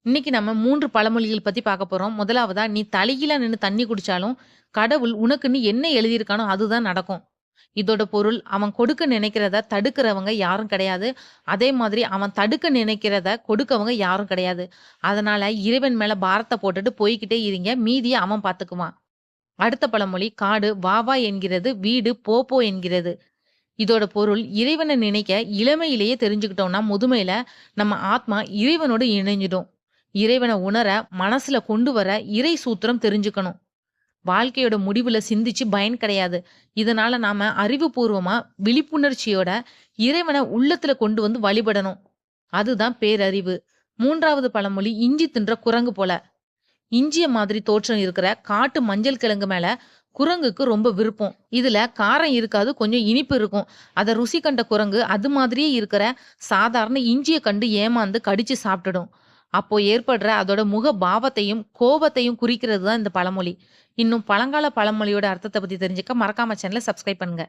இன்னைக்கு நம்ம 3 பழமொழிகள் பத்தி பார்க்க போறோம். முதலாவதா, "நீ தலைகீழா நின்னு தண்ணி குடிச்சாலும், கடவுள் உனக்குன்னு என்ன எழுதியிருக்கானோ அதுதான் நடக்கும்." இதோட பொருள், அவன் கொடுக்க நினைக்கிறத தடுக்கிறவங்க யாரும் கிடையாது. அதே மாதிரி அவன் தடுக்க நினைக்கிறத கொடுக்கவங்க யாரும் கிடையாது. அதனால இறைவன் மேல பாரத்த போட்டுட்டு போய்க்கிட்டே இருங்க. மீதிய அவன் பார்த்துக்குவான். அடுத்த பழமொழி, "காடு வா வா என்கிறது, வீடு போ போ என்கிறது." இதோட பொருள், இறைவன நினைக்க இளமையிலேயே தெரிஞ்சுக்கிட்டோம்னா, முதுமையில நம்ம ஆத்மா இறைவனோடு இணைஞ்சிடும். இறைவன உணர, மனசுல கொண்டு வர இறை சூத்திரம் தெரிஞ்சுக்கணும். வாழ்க்கையோட முடிவுல சிந்திச்சு பயன் கிடையாது. இதனால நாம அறிவுபூர்வமா, விழிப்புணர்ச்சியோட இறைவன உள்ளத்துல கொண்டு வந்து வழிபடணும். அதுதான் பேரறிவு. 3வது பழமொழி, "இஞ்சி தின்ற குரங்கு போல." இஞ்சிய மாதிரி தோற்றம் இருக்கிற காட்டு மஞ்சள் கிழங்கு மேல குரங்குக்கு ரொம்ப விருப்பம். இதுல காரம் இருக்காது, கொஞ்சம் இனிப்பு இருக்கும். அத ருசி கண்ட குரங்கு அது மாதிரியே இருக்கிற சாதாரண இஞ்சிய கண்டு ஏமாந்து கடிச்சு சாப்பிட்டுடும். அப்போ ஏற்படுற அதோட முக பாவத்தையும், கோபத்தையும் குறிக்கிறது தான் இந்த பழமொழி. இன்னும் பழங்கால பழமொழியோட அர்த்தத்த பத்தி தெரிஞ்சுக்க மறக்காம சேனல சப்ஸ்கிரைப் பண்ணுங்க.